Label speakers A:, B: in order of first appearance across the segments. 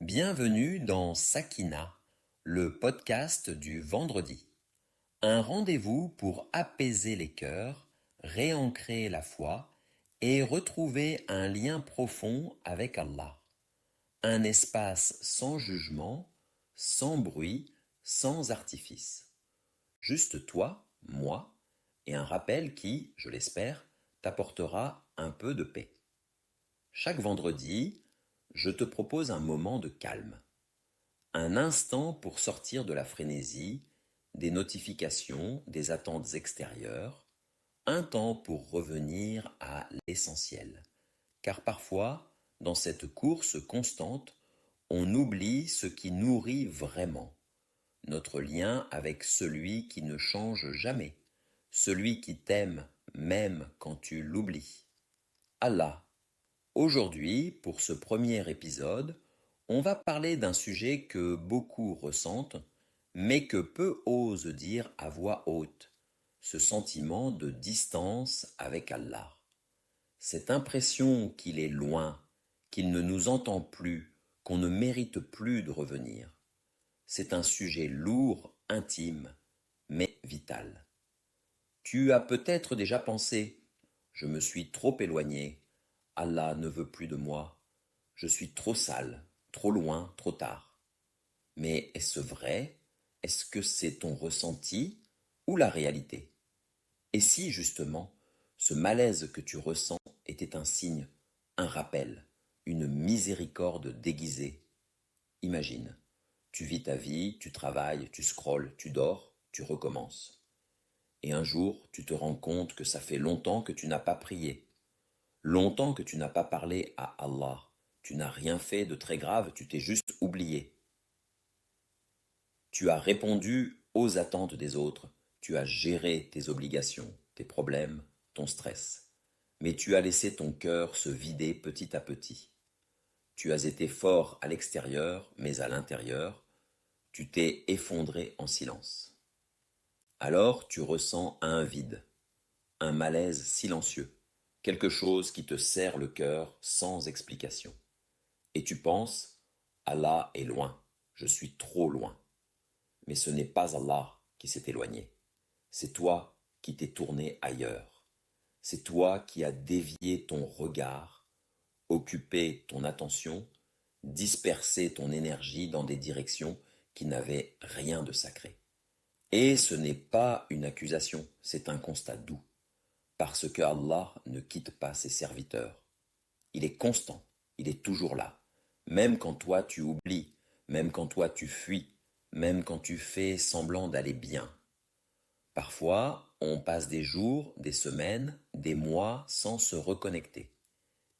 A: Bienvenue dans Sakina, le podcast du vendredi. Un rendez-vous pour apaiser les cœurs, réancrer la foi et retrouver un lien profond avec Allah. Un espace sans jugement, sans bruit, sans artifice. Juste toi, moi, et un rappel qui, je l'espère, t'apportera un peu de paix. Chaque vendredi, je te propose un moment de calme. Un instant pour sortir de la frénésie, des notifications, des attentes extérieures, un temps pour revenir à l'essentiel. Car parfois, dans cette course constante, on oublie ce qui nourrit vraiment, notre lien avec celui qui ne change jamais, celui qui t'aime même quand tu l'oublies. Allah. Aujourd'hui, pour ce premier épisode, on va parler d'un sujet que beaucoup ressentent, mais que peu osent dire à voix haute, ce sentiment de distance avec Allah. Cette impression qu'il est loin, qu'il ne nous entend plus, qu'on ne mérite plus de revenir. C'est un sujet lourd, intime, mais vital. Tu as peut-être déjà pensé, je me suis trop éloigné, Allah ne veut plus de moi, je suis trop sale, trop loin, trop tard. Mais est-ce vrai? Est-ce que c'est ton ressenti ou la réalité? Et si justement ce malaise que tu ressens était un signe, un rappel, une miséricorde déguisée? Imagine, tu vis ta vie, tu travailles, tu scrolles, tu dors, tu recommences. Et un jour, tu te rends compte que ça fait longtemps que tu n'as pas prié, longtemps que tu n'as pas parlé à Allah. Tu n'as rien fait de très grave, tu t'es juste oublié. Tu as répondu aux attentes des autres, tu as géré tes obligations, tes problèmes, ton stress. Mais tu as laissé ton cœur se vider petit à petit. Tu as été fort à l'extérieur, mais à l'intérieur, tu t'es effondré en silence. Alors tu ressens un vide, un malaise silencieux, quelque chose qui te serre le cœur sans explication. Et tu penses, Allah est loin, je suis trop loin. Mais ce n'est pas Allah qui s'est éloigné, c'est toi qui t'es tourné ailleurs. C'est toi qui as dévié ton regard, occupé ton attention, dispersé ton énergie dans des directions qui n'avaient rien de sacré. Et ce n'est pas une accusation, c'est un constat doux, parce que Allah ne quitte pas ses serviteurs. Il est constant, il est toujours là, même quand toi tu oublies, même quand toi tu fuis, même quand tu fais semblant d'aller bien. Parfois, on passe des jours, des semaines, des mois sans se reconnecter.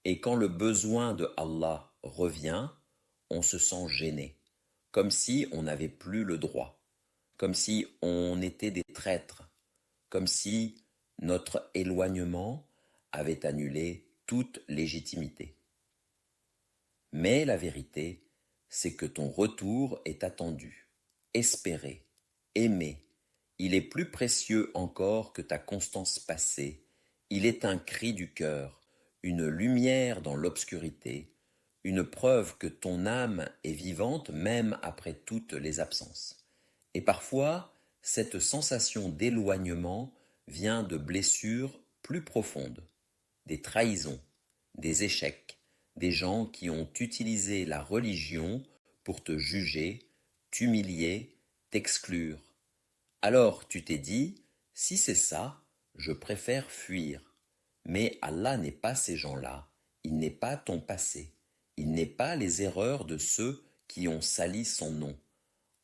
A: Et quand le besoin de Allah revient, on se sent gêné, comme si on n'avait plus le droit, comme si on était des traîtres, comme si notre éloignement avait annulé toute légitimité. Mais la vérité, c'est que ton retour est attendu, espéré, aimé. Il est plus précieux encore que ta constance passée. Il est un cri du cœur, une lumière dans l'obscurité, une preuve que ton âme est vivante même après toutes les absences. Et parfois, cette sensation d'éloignement vient de blessures plus profondes, des trahisons, des échecs, des gens qui ont utilisé la religion pour te juger, t'humilier, t'exclure. Alors tu t'es dit, si c'est ça, je préfère fuir. Mais Allah n'est pas ces gens-là, il n'est pas ton passé, il n'est pas les erreurs de ceux qui ont sali son nom.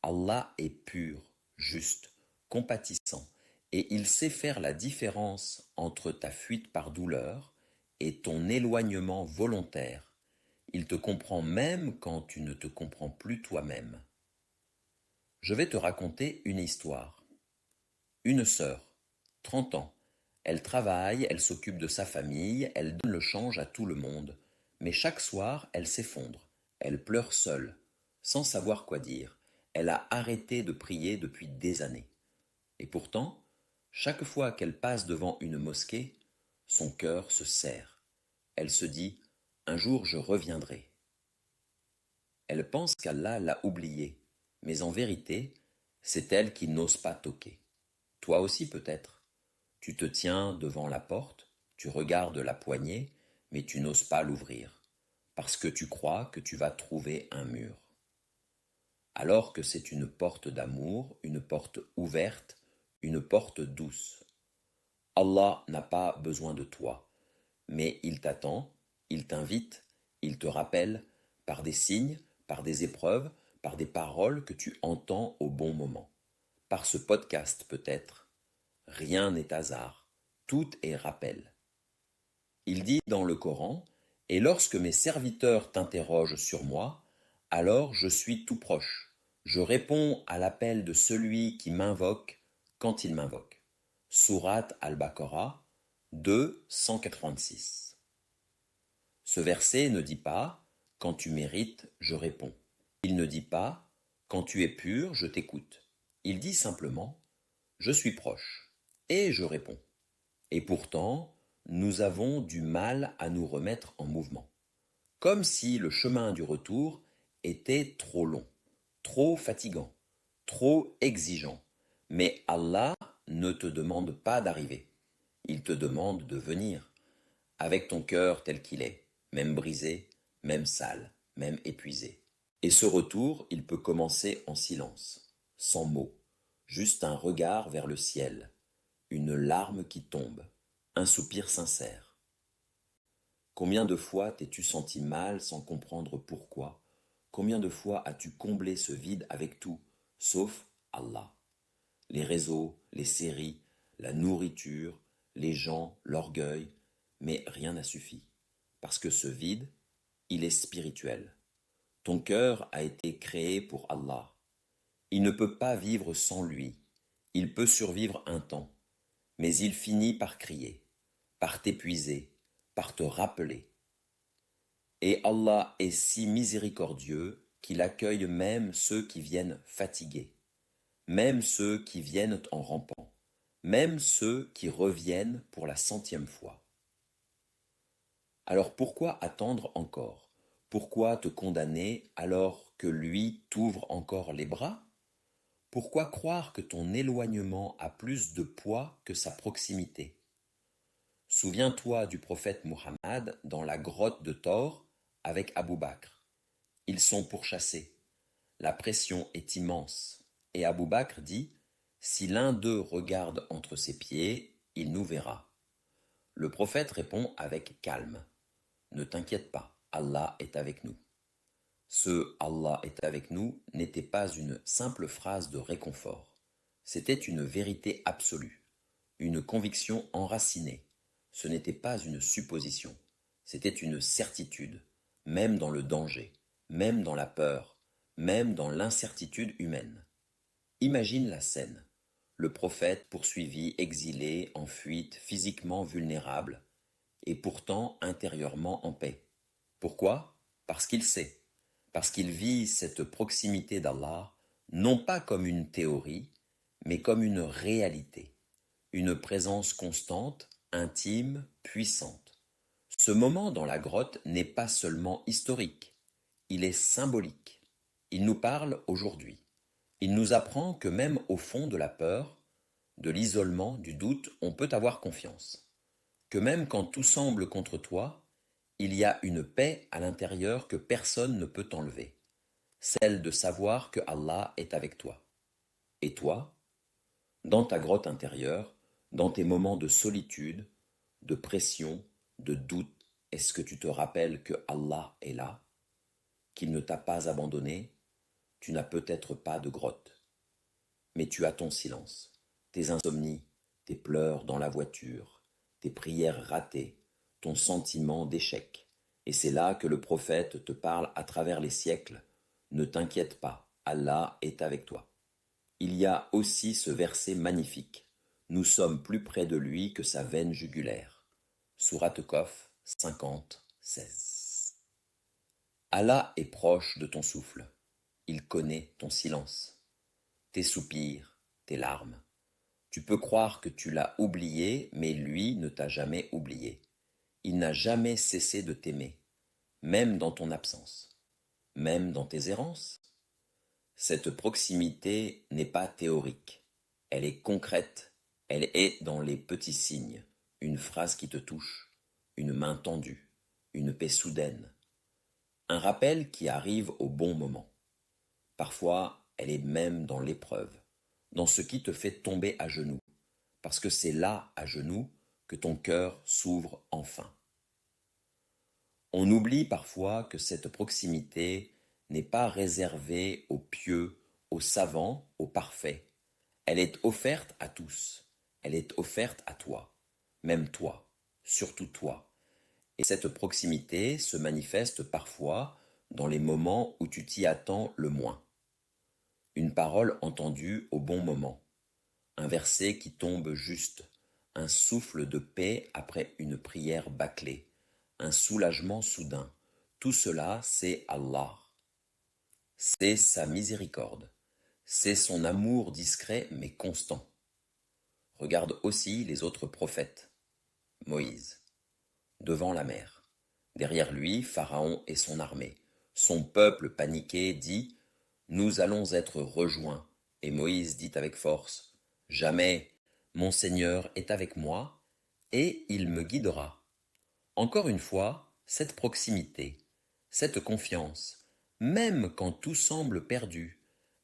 A: Allah est pur, juste, compatissant, et il sait faire la différence entre ta fuite par douleur et ton éloignement volontaire. Il te comprend même quand tu ne te comprends plus toi-même. Je vais te raconter une histoire. Une sœur, 30 ans. Elle travaille, elle s'occupe de sa famille, elle donne le change à tout le monde. Mais chaque soir, elle s'effondre. Elle pleure seule, sans savoir quoi dire. Elle a arrêté de prier depuis des années. Et pourtant, chaque fois qu'elle passe devant une mosquée, son cœur se serre. Elle se dit, un jour je reviendrai. Elle pense qu'Allah l'a oubliée, mais en vérité, c'est elle qui n'ose pas toquer. Toi aussi peut-être. Tu te tiens devant la porte, tu regardes la poignée, mais tu n'oses pas l'ouvrir, parce que tu crois que tu vas trouver un mur. Alors que c'est une porte d'amour, une porte ouverte, une porte douce. Allah n'a pas besoin de toi, mais il t'attend, il t'invite, il te rappelle, par des signes, par des épreuves, par des paroles que tu entends au bon moment. Par ce podcast peut-être. Rien n'est hasard, tout est rappel. Il dit dans le Coran, « Et lorsque mes serviteurs t'interrogent sur moi, alors je suis tout proche. Je réponds à l'appel de celui qui m'invoque quand il m'invoque. » Sourate Al-Baqarah 2, 186. Ce verset ne dit pas « Quand tu mérites, je réponds ». Il ne dit pas « Quand tu es pur, je t'écoute ». Il dit simplement « Je suis proche et je réponds ». Et pourtant, nous avons du mal à nous remettre en mouvement. Comme si le chemin du retour était trop long, trop fatigant, trop exigeant. Mais Allah ne te demande pas d'arriver. Il te demande de venir, avec ton cœur tel qu'il est, même brisé, même sale, même épuisé. Et ce retour, il peut commencer en silence, sans mots, juste un regard vers le ciel, une larme qui tombe, un soupir sincère. Combien de fois t'es-tu senti mal sans comprendre pourquoi? Combien de fois as-tu comblé ce vide avec tout, sauf Allah? Les réseaux, les séries, la nourriture, les gens, l'orgueil, mais rien n'a suffi. Parce que ce vide, il est spirituel. Ton cœur a été créé pour Allah. Il ne peut pas vivre sans lui. Il peut survivre un temps, mais il finit par crier, par t'épuiser, par te rappeler. Et Allah est si miséricordieux qu'il accueille même ceux qui viennent fatigués, même ceux qui viennent en rampant, même ceux qui reviennent pour la 100e fois. Alors pourquoi attendre encore? Pourquoi te condamner alors que lui t'ouvre encore les bras? Pourquoi croire que ton éloignement a plus de poids que sa proximité? Souviens-toi du prophète Muhammad dans la grotte de Thor avec Abu Bakr. Ils sont pourchassés. La pression est immense. Et Abu Bakr dit, « Si l'un d'eux regarde entre ses pieds, il nous verra. » Le prophète répond avec calme, « Ne t'inquiète pas, Allah est avec nous. » Ce « Allah est avec nous » n'était pas une simple phrase de réconfort. C'était une vérité absolue, une conviction enracinée. Ce n'était pas une supposition, c'était une certitude, même dans le danger, même dans la peur, même dans l'incertitude humaine. Imagine la scène. Le prophète poursuivi, exilé, en fuite, physiquement vulnérable, et pourtant intérieurement en paix. Pourquoi? Parce qu'il sait, parce qu'il vit cette proximité d'Allah, non pas comme une théorie, mais comme une réalité, une présence constante, intime, puissante. Ce moment dans la grotte n'est pas seulement historique, il est symbolique. Il nous parle aujourd'hui. Il nous apprend que même au fond de la peur, de l'isolement, du doute, on peut avoir confiance. Que même quand tout semble contre toi, il y a une paix à l'intérieur que personne ne peut enlever. Celle de savoir que Allah est avec toi. Et toi, dans ta grotte intérieure, dans tes moments de solitude, de pression, de doute, est-ce que tu te rappelles que Allah est là, qu'il ne t'a pas abandonné? Tu n'as peut-être pas de grotte, mais tu as ton silence, tes insomnies, tes pleurs dans la voiture, tes prières ratées, ton sentiment d'échec. Et c'est là que le prophète te parle à travers les siècles. Ne t'inquiète pas, Allah est avec toi. Il y a aussi ce verset magnifique. Nous sommes plus près de lui que sa veine jugulaire. Sourate Kof 50, 16. Allah est proche de ton souffle. Il connaît ton silence, tes soupirs, tes larmes. Tu peux croire que tu l'as oublié, mais lui ne t'a jamais oublié. Il n'a jamais cessé de t'aimer, même dans ton absence. même dans tes errances? Cette proximité n'est pas théorique, elle est concrète, elle est dans les petits signes, une phrase qui te touche, une main tendue, une paix soudaine, un rappel qui arrive au bon moment. Parfois, elle est même dans l'épreuve, dans ce qui te fait tomber à genoux, parce que c'est là, à genoux, que ton cœur s'ouvre enfin. On oublie parfois que cette proximité n'est pas réservée aux pieux, aux savants, aux parfaits. Elle est offerte à tous. Elle est offerte à toi, même toi, surtout toi. Et cette proximité se manifeste parfois dans les moments où tu t'y attends le moins. Une parole entendue au bon moment, un verset qui tombe juste, un souffle de paix après une prière bâclée, un soulagement soudain. Tout cela, c'est Allah. C'est sa miséricorde. C'est son amour discret mais constant. Regarde aussi les autres prophètes. Moïse, devant la mer. Derrière lui, Pharaon et son armée. Son peuple paniqué dit: Nous allons être rejoints. Et Moïse dit avec force: Jamais, mon Seigneur est avec moi, et il me guidera. Encore une fois, cette proximité, cette confiance, même quand tout semble perdu,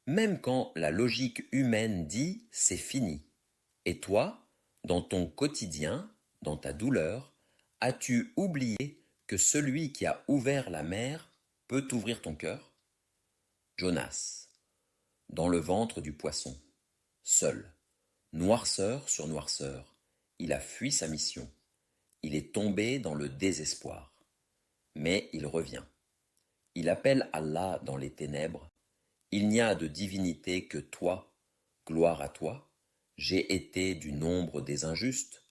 A: même quand la logique humaine dit c'est fini. Et toi, dans ton quotidien, dans ta douleur, as-tu oublié que celui qui a ouvert la mer peut ouvrir ton cœur? Jonas, dans le ventre du poisson, seul, noirceur sur noirceur, il a fui sa mission. Il est tombé dans le désespoir. Mais il revient. Il appelle Allah dans les ténèbres. Il n'y a de divinité que toi. Gloire à toi. J'ai été du nombre des injustes.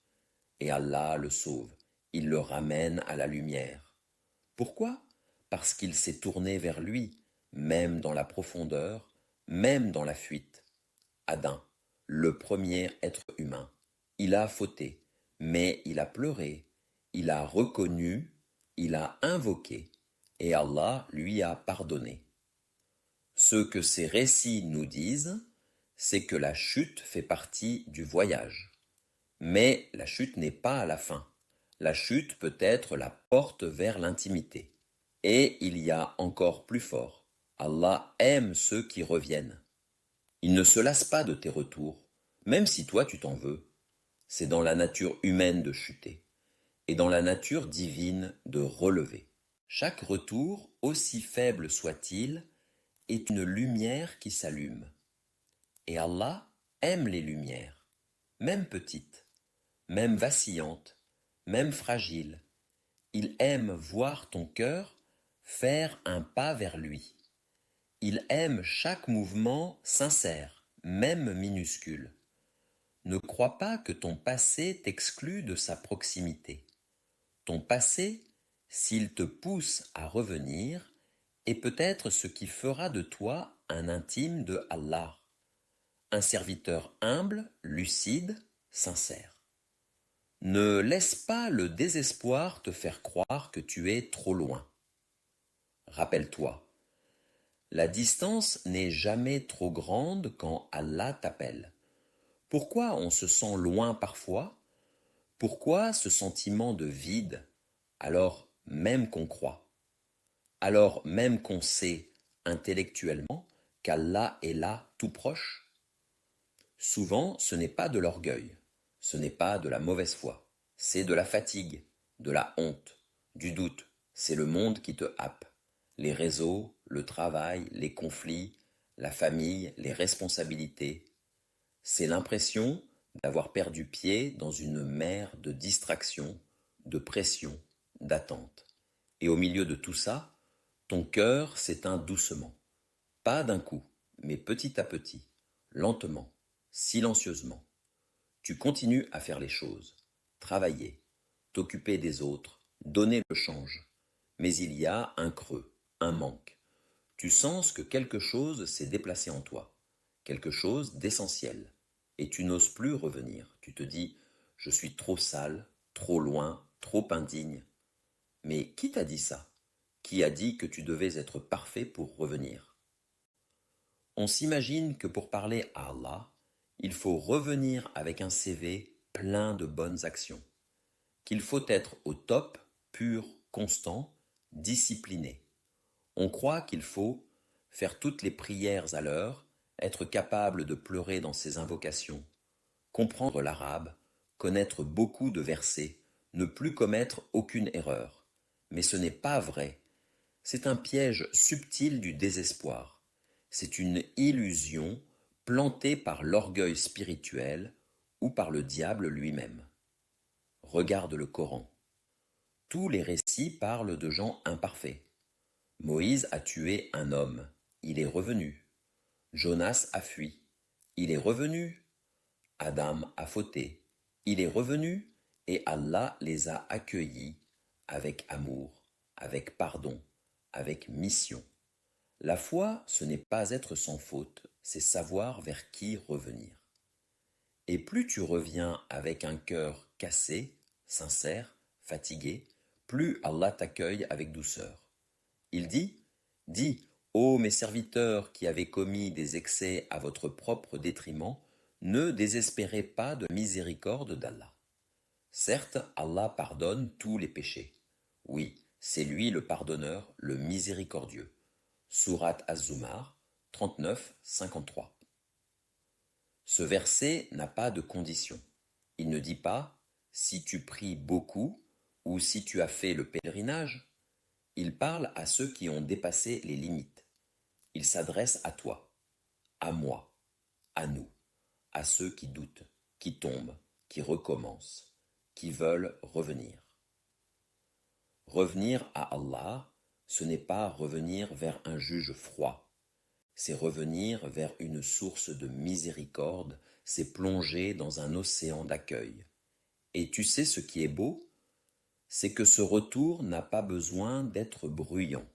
A: Et Allah le sauve. Il le ramène à la lumière. Pourquoi? Parce qu'il s'est tourné vers lui, même dans la profondeur, même dans la fuite. Adam, le premier être humain. Il a fauté, mais il a pleuré, il a reconnu, il a invoqué, et Allah lui a pardonné. Ce que ces récits nous disent, c'est que la chute fait partie du voyage. Mais la chute n'est pas à la fin. La chute peut être la porte vers l'intimité. Et il y a encore plus fort. Allah aime ceux qui reviennent. Il ne se lasse pas de tes retours, même si toi tu t'en veux. C'est dans la nature humaine de chuter, et dans la nature divine de relever. Chaque retour, aussi faible soit-il, est une lumière qui s'allume. Et Allah aime les lumières, même petites, même vacillantes, même fragiles. Il aime voir ton cœur faire un pas vers lui. Il aime chaque mouvement sincère, même minuscule. Ne crois pas que ton passé t'exclue de sa proximité. Ton passé, s'il te pousse à revenir, est peut-être ce qui fera de toi un intime de Allah, un serviteur humble, lucide, sincère. Ne laisse pas le désespoir te faire croire que tu es trop loin. Rappelle-toi, la distance n'est jamais trop grande quand Allah t'appelle. Pourquoi on se sent loin parfois? Pourquoi ce sentiment de vide, alors même qu'on croit, alors même qu'on sait intellectuellement qu'Allah est là tout proche? Souvent, ce n'est pas de l'orgueil, ce n'est pas de la mauvaise foi, c'est de la fatigue, de la honte, du doute. C'est le monde qui te happe. Les réseaux, le travail, les conflits, la famille, les responsabilités. C'est l'impression d'avoir perdu pied dans une mer de distraction, de pression, d'attente. Et au milieu de tout ça, ton cœur s'éteint doucement. Pas d'un coup, mais petit à petit, lentement, silencieusement. Tu continues à faire les choses, travailler, t'occuper des autres, donner le change. Mais il y a un creux, un manque. Tu sens que quelque chose s'est déplacé en toi, quelque chose d'essentiel. Et tu n'oses plus revenir. Tu te dis: je suis trop sale, trop loin, trop indigne. Mais qui t'a dit ça? Qui a dit que tu devais être parfait pour revenir? On s'imagine que pour parler à Allah, il faut revenir avec un CV plein de bonnes actions, qu'il faut être au top, pur, constant, discipliné. On croit qu'il faut faire toutes les prières à l'heure, être capable de pleurer dans ses invocations, comprendre l'arabe, connaître beaucoup de versets, ne plus commettre aucune erreur. Mais ce n'est pas vrai. C'est un piège subtil du désespoir. C'est une illusion plantée par l'orgueil spirituel ou par le diable lui-même. Regarde le Coran. Tous les récits parlent de gens imparfaits. Moïse a tué un homme, il est revenu. Jonas a fui, il est revenu. Adam a fauté, il est revenu, et Allah les a accueillis avec amour, avec pardon, avec mission. La foi, ce n'est pas être sans faute, c'est savoir vers qui revenir. Et plus tu reviens avec un cœur cassé, sincère, fatigué, plus Allah t'accueille avec douceur. Il dit, dis, ô mes serviteurs qui avez commis des excès à votre propre détriment, ne désespérez pas de la miséricorde d'Allah. Certes, Allah pardonne tous les péchés. Oui, c'est lui le pardonneur, le miséricordieux. Sourate Az-Zumar 39-53. Ce verset n'a pas de condition. Il ne dit pas si tu pries beaucoup ou si tu as fait le pèlerinage. Il parle à ceux qui ont dépassé les limites. Il s'adresse à toi, à moi, à nous, à ceux qui doutent, qui tombent, qui recommencent, qui veulent revenir. Revenir à Allah, ce n'est pas revenir vers un juge froid. C'est revenir vers une source de miséricorde, c'est plonger dans un océan d'accueil. Et tu sais ce qui est beau? C'est que ce retour n'a pas besoin d'être bruyant.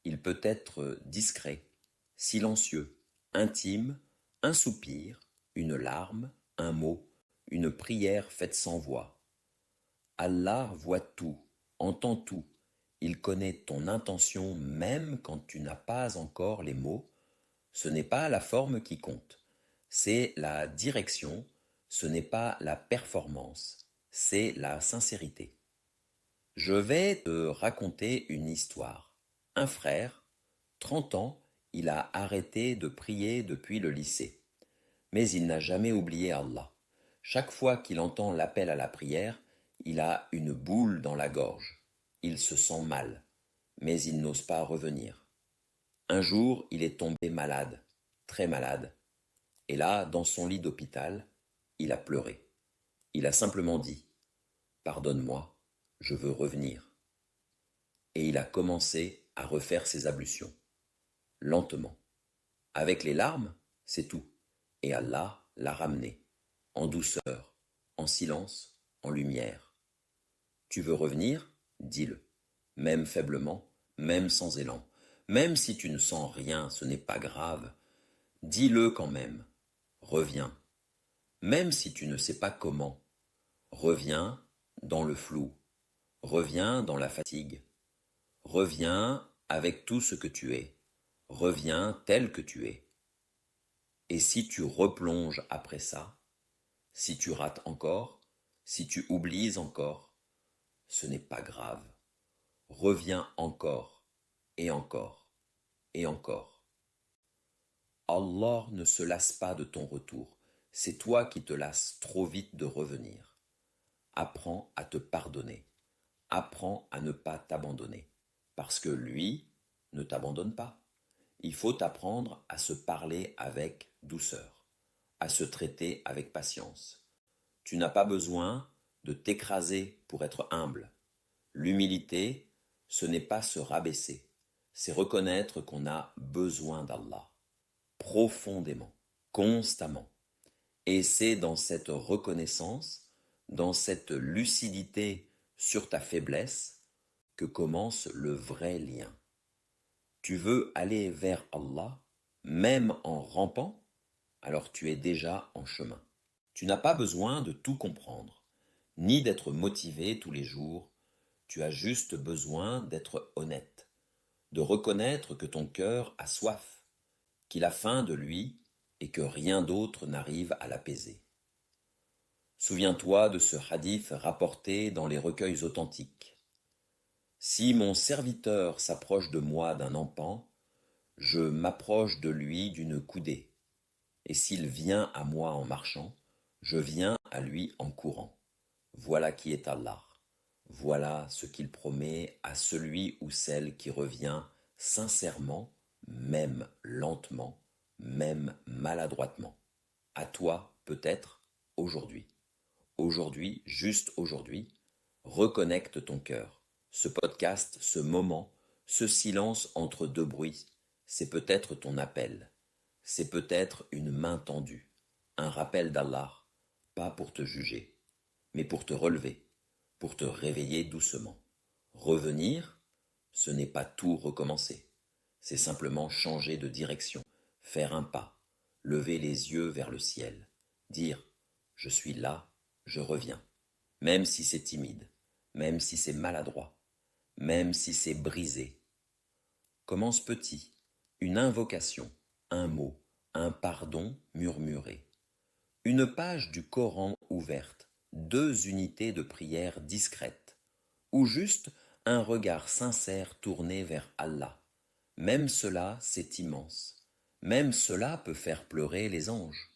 A: Il peut être discret, silencieux, intime, un soupir, une larme, un mot, une prière faite sans voix. Allah voit tout, entend tout. Il connaît ton intention même quand tu n'as pas encore les mots. Ce n'est pas la forme qui compte, c'est la direction, ce n'est pas la performance, c'est la sincérité. Je vais te raconter une histoire. Un frère, 30 ans, il a arrêté de prier depuis le lycée. Mais il n'a jamais oublié Allah. Chaque fois qu'il entend l'appel à la prière, il a une boule dans la gorge. Il se sent mal, mais il n'ose pas revenir. Un jour, il est tombé malade, très malade. Et là, dans son lit d'hôpital, il a pleuré. Il a simplement dit « Pardonne-moi, je veux revenir ». Et il a commencé à refaire ses ablutions, lentement. Avec les larmes, c'est tout. Et Allah l'a ramené, en douceur, en silence, en lumière. Tu veux revenir? Dis-le, même faiblement, même sans élan. Même si tu ne sens rien, ce n'est pas grave. Dis-le quand même. Reviens. Même si tu ne sais pas comment. Reviens dans le flou. Reviens dans la fatigue. Reviens avec tout ce que tu es. Reviens tel que tu es. Et si tu replonges après ça, si tu rates encore, si tu oublies encore, ce n'est pas grave. Reviens encore, et encore, et encore. Allah ne se lasse pas de ton retour. C'est toi qui te lasses trop vite de revenir. Apprends à te pardonner. Apprends à ne pas t'abandonner. Parce que lui ne t'abandonne pas. Il faut apprendre à se parler avec douceur, à se traiter avec patience. Tu n'as pas besoin de t'écraser pour être humble. L'humilité, ce n'est pas se rabaisser, c'est reconnaître qu'on a besoin d'Allah, profondément, constamment. Et c'est dans cette reconnaissance, dans cette lucidité sur ta faiblesse, que commence le vrai lien. Tu veux aller vers Allah, même en rampant, alors tu es déjà en chemin. Tu n'as pas besoin de tout comprendre, ni d'être motivé tous les jours. Tu as juste besoin d'être honnête, de reconnaître que ton cœur a soif, qu'il a faim de lui et que rien d'autre n'arrive à l'apaiser. Souviens-toi de ce hadith rapporté dans les recueils authentiques. Si mon serviteur s'approche de moi d'un empan, je m'approche de lui d'une coudée, et s'il vient à moi en marchant, je viens à lui en courant. Voilà qui est Allah. Voilà ce qu'il promet à celui ou celle qui revient sincèrement, même lentement, même maladroitement. À toi, peut-être, aujourd'hui. Aujourd'hui, juste aujourd'hui, reconnecte ton cœur. Ce podcast, ce moment, ce silence entre deux bruits, c'est peut-être ton appel. C'est peut-être une main tendue, un rappel d'Allah, pas pour te juger, mais pour te relever, pour te réveiller doucement. Revenir, ce n'est pas tout recommencer, c'est simplement changer de direction, faire un pas, lever les yeux vers le ciel, dire « je suis là, je reviens », même si c'est timide, même si c'est maladroit, même si c'est brisé. Commence petit, une invocation, un mot, un pardon murmuré. Une page du Coran ouverte, 2 unités de prière discrètes, ou juste un regard sincère tourné vers Allah. Même cela, c'est immense. Même cela peut faire pleurer les anges.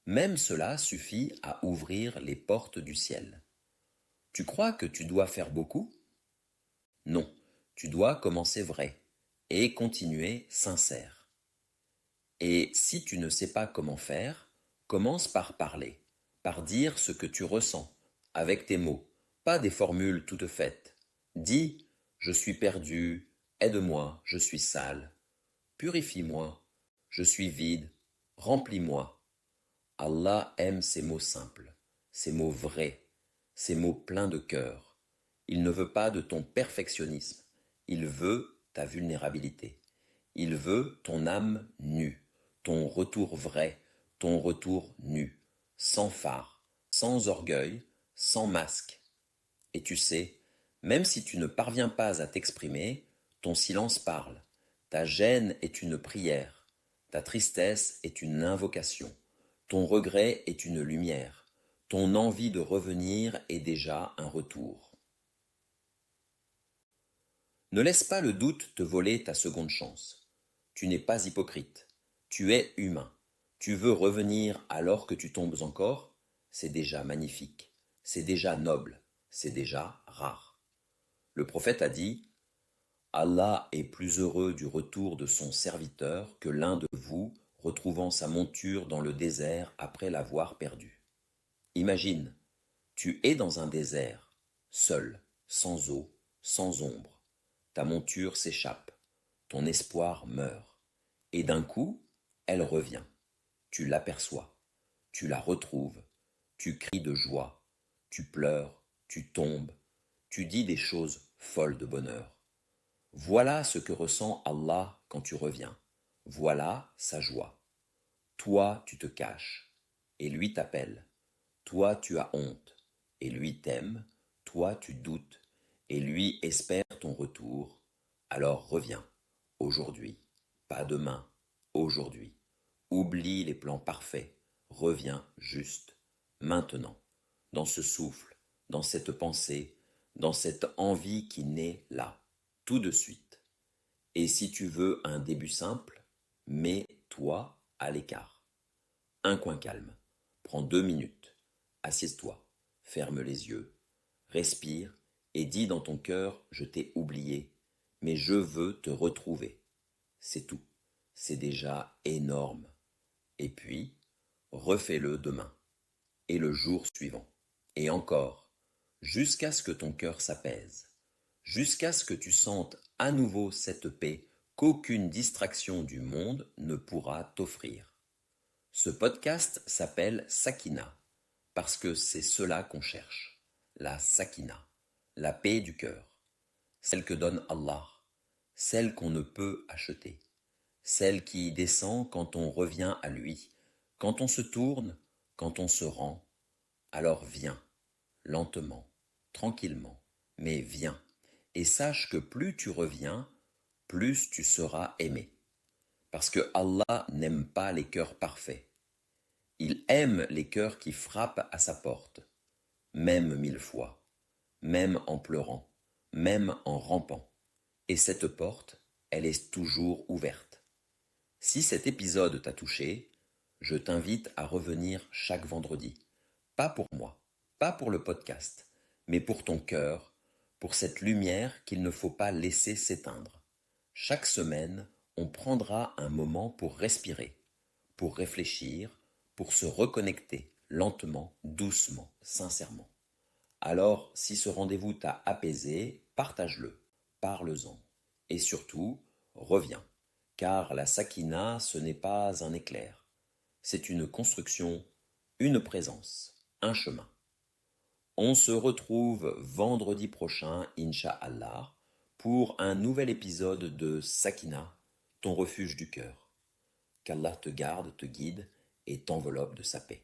A: Même cela suffit à ouvrir les portes du ciel. Tu crois que tu dois faire beaucoup? Non, tu dois commencer vrai et continuer sincère. Et si tu ne sais pas comment faire, commence par parler, par dire ce que tu ressens, avec tes mots, pas des formules toutes faites. Dis « je suis perdu, aide-moi, je suis sale, purifie-moi, je suis vide, remplis-moi ». Allah aime ces mots simples, ces mots vrais, ces mots pleins de cœur. Il ne veut pas de ton perfectionnisme, il veut ta vulnérabilité. Il veut ton âme nue, ton retour vrai, ton retour nu, sans phare, sans orgueil, sans masque. Et tu sais, même si tu ne parviens pas à t'exprimer, ton silence parle. Ta gêne est une prière, ta tristesse est une invocation, ton regret est une lumière, ton envie de revenir est déjà un retour. Ne laisse pas le doute te voler ta seconde chance. Tu n'es pas hypocrite, tu es humain. Tu veux revenir alors que tu tombes encore? C'est déjà magnifique, c'est déjà noble, c'est déjà rare. Le prophète a dit « Allah est plus heureux du retour de son serviteur que l'un de vous retrouvant sa monture dans le désert après l'avoir perdue. » Imagine, tu es dans un désert, seul, sans eau, sans ombre. Ta monture s'échappe, ton espoir meurt, et d'un coup, elle revient. Tu l'aperçois, tu la retrouves, tu cries de joie, tu pleures, tu tombes, tu dis des choses folles de bonheur. Voilà ce que ressent Allah quand tu reviens. Voilà sa joie. Toi, tu te caches, et lui t'appelle. Toi, tu as honte, et lui t'aime. Toi, tu doutes, et lui espère ton retour. Alors reviens, aujourd'hui, pas demain, aujourd'hui. Oublie les plans parfaits, reviens juste, maintenant, dans ce souffle, dans cette pensée, dans cette envie qui naît là, tout de suite. Et si tu veux un début simple, mets-toi à l'écart. Un coin calme, prends 2 minutes, assieds-toi, ferme les yeux, respire et dis dans ton cœur, je t'ai oublié, mais je veux te retrouver. C'est tout, c'est déjà énorme. Et puis, refais-le demain, et le jour suivant, et encore, jusqu'à ce que ton cœur s'apaise, jusqu'à ce que tu sentes à nouveau cette paix qu'aucune distraction du monde ne pourra t'offrir. Ce podcast s'appelle Sakina, parce que c'est cela qu'on cherche, la Sakina, la paix du cœur, celle que donne Allah, celle qu'on ne peut acheter, celle qui descend quand on revient à lui, quand on se tourne, quand on se rend. Alors viens, lentement, tranquillement, mais viens, et sache que plus tu reviens, plus tu seras aimé. Parce que Allah n'aime pas les cœurs parfaits. Il aime les cœurs qui frappent à sa porte, même 1000 fois, même en pleurant, même en rampant. Et cette porte, elle est toujours ouverte. Si cet épisode t'a touché, je t'invite à revenir chaque vendredi. Pas pour moi, pas pour le podcast, mais pour ton cœur, pour cette lumière qu'il ne faut pas laisser s'éteindre. Chaque semaine, on prendra un moment pour respirer, pour réfléchir, pour se reconnecter lentement, doucement, sincèrement. Alors, si ce rendez-vous t'a apaisé, partage-le, parle-en. Et surtout, reviens, car la sakina, ce n'est pas un éclair. C'est une construction, une présence, un chemin. On se retrouve vendredi prochain, Inch'Allah, pour un nouvel épisode de Sakina, ton refuge du cœur. Qu'Allah te garde, te guide et t'enveloppe de sa paix.